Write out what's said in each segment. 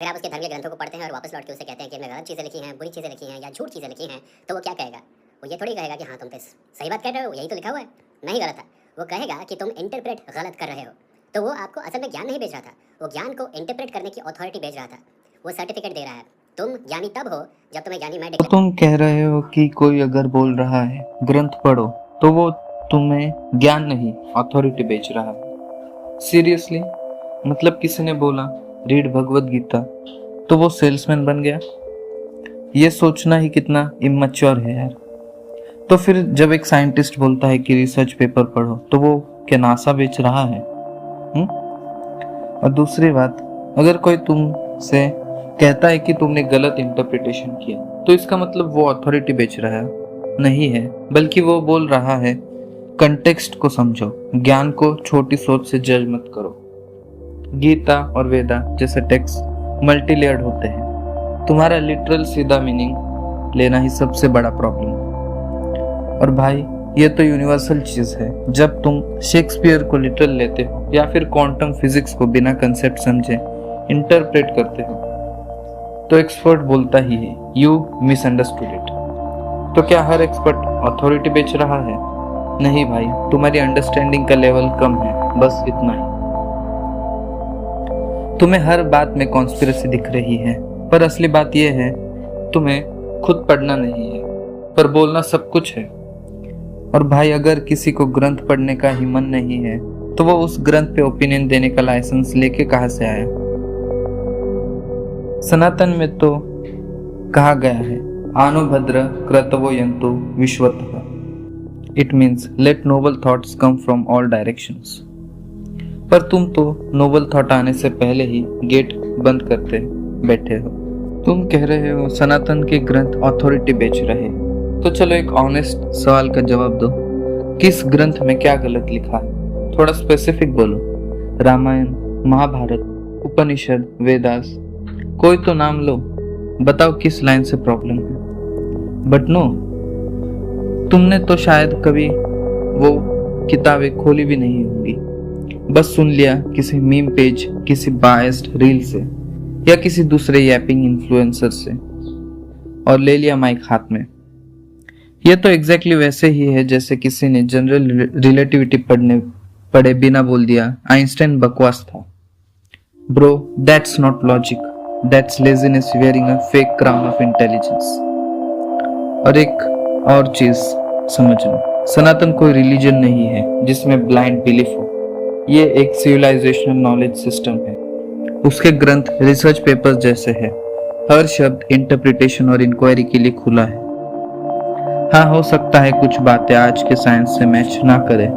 अगर आप उसके धर्म के ग्रंथों को पढ़ते हैं और वापस लौट के उसे कहते हैं कि हमने गलत चीज़ें लिखी हैं, बुरी चीज़ें लिखी हैं या झूठ चीज़ें लिखी हैं, तो वो क्या कहेगा? वो ये थोड़ी कहेगा कि हाँ तुम तो सही बात कह रहे हो, यही तो लिखा हुआ है, नहीं गलत है। वो कहेगा कि तुम इंटरप्रेट गलत कर रहे हो। तो वो आपको असल में ज्ञान नहीं भेज रहा था, वो ज्ञान को इंटरप्रेट करने की अथॉरिटी भेज रहा था। वो सर्टिफिकेट दे रहा है। तुम ज्ञानी तब हो जब तुम्हें ज्ञानी मैं डिक्लेयर। तुम कह रहे हो कि कोई अगर बोल रहा है ग्रंथ पढ़ो तो वो तुम्हें ज्ञान नहीं अथॉरिटी बेच रहा है। सीरियसली? मतलब किसी ने बोला रीड भगवत गीता तो वो सेल्समैन बन गया? ये सोचना ही कितना इमैच्योर है यार। तो फिर जब एक साइंटिस्ट बोलता है कि रिसर्च पेपर पढ़ो तो वो क्या नासा बेच रहा है? और दूसरी बात, अगर कोई तुमसे कहता है कि तुमने गलत इंटरप्रिटेशन किया तो इसका मतलब वो अथॉरिटी बेच रहा है? नहीं है, बल्कि वो बोल रहा है कंटेक्स्ट को समझो, ज्ञान को छोटी सोच से जज मत करो। गीता और वेदा जैसे टेक्स्ट मल्टी लेयर्ड होते हैं, तुम्हारा लिटरल सीधा मीनिंग लेना ही सबसे बड़ा प्रॉब्लम है। और भाई ये तो यूनिवर्सल चीज है। जब तुम शेक्सपियर को लिटरल लेते हो या फिर क्वांटम फिजिक्स को बिना कंसेप्ट समझे इंटरप्रेट करते हो तो एक्सपर्ट बोलता ही है यू मिसअंडरस्टूड इट। तो क्या हर एक्सपर्ट अथॉरिटी बेच रहा है? नहीं भाई, तुम्हारी अंडरस्टैंडिंग का लेवल कम है, बस इतना ही। तुम्हें हर बात में कॉन्स्पिरेसी दिख रही है, पर असली बात यह है तुम्हें खुद पढ़ना नहीं है, पर बोलना सब कुछ है। और भाई अगर किसी को ग्रंथ पढ़ने का ही मन नहीं है तो वो उस ग्रंथ पे ओपिनियन देने का लाइसेंस लेके कहां से आया? सनातन में तो कहा गया है आनुभद्र क्रतवो यंतु विश्वतः। It means let noble thoughts come from all directions. पर तुम तो नोबल थॉट आने से पहले ही गेट बंद करते बैठे हो। तुम कह रहे हो सनातन के ग्रंथ अथॉरिटी बेच रहे। तो चलो एक ऑनेस्ट सवाल का जवाब दो, किस ग्रंथ में क्या गलत लिखा है? थोड़ा स्पेसिफिक बोलो। रामायण, महाभारत, उपनिषद, वेदास, कोई तो नाम लो, बताओ किस लाइन से प्रॉब्लम है। बट नो, तुमने तो शायद कभी वो किताबें खोली भी नहीं होंगी, बस सुन लिया किसी मीम पेज, किसी बायस्ड रील से या किसी दूसरे यैपिंग इन्फ्लुएंसर से और ले लिया माइक हाथ में। ये तो एग्जैक्टली वैसे ही है जैसे किसी ने जनरल रिलेटिविटी पढ़े बिना बोल दिया आइंस्टाइन बकवास था। Bro, that's not logic, that's laziness wearing a fake crown of intelligence. और एक और चीज समझना, सनातन कोई रिलीजन नहीं है जिसमें ब्लाइंड बिलीफ हो। ये एक सिविलाइजेशनल नॉलेज सिस्टम है। उसके ग्रंथ रिसर्च पेपर्स जैसे है, हर शब्द इंटरप्रिटेशन और इंक्वायरी के लिए खुला है। हाँ, हो सकता है कुछ बातें आज के साइंस से मैच ना करे,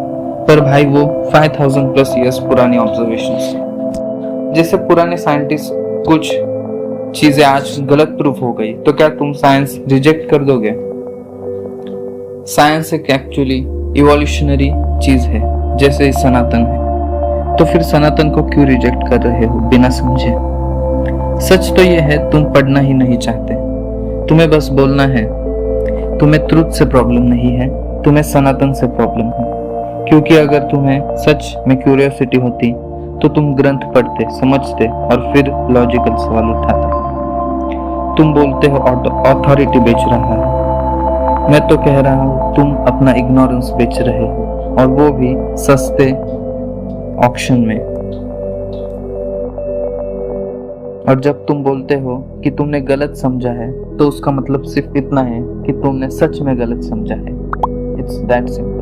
पर भाई वो 5000 प्लस ईयर्स पुरानी ऑब्जर्वेशंस है। जैसे पुराने साइंटिस्ट कुछ चीजें आज गलत प्रूफ हो गई तो क्या तुम साइंस रिजेक्ट कर दोगे? साइंस एक एक्चुअली इवोल्यूशनरी चीज है जैसे ही सनातन है, तो फिर सनातन को क्यों रिजेक्ट कर रहे हो बिना समझे? सच तो यह है तुम पढ़ना ही नहीं चाहते, तुम्हें बस बोलना है। तुम्हें ट्रुथ से प्रॉब्लम नहीं है, तुम्हें सनातन से प्रॉब्लम है। क्योंकि अगर तुम्हें सच में क्यूरियोसिटी होती तो तुम ग्रंथ पढ़ते, समझते और फिर लॉजिकल सवाल उठाते। तुम बोलते हो अथॉरिटी बेच रहा है, मैं तो कह रहा हूँ तुम अपना इग्नोरेंस बेच रहे हो, और वो भी सस्ते ऑक्शन में। और जब तुम बोलते हो कि तुमने गलत समझा है तो उसका मतलब सिर्फ इतना है कि तुमने सच में गलत समझा है। It's that simple.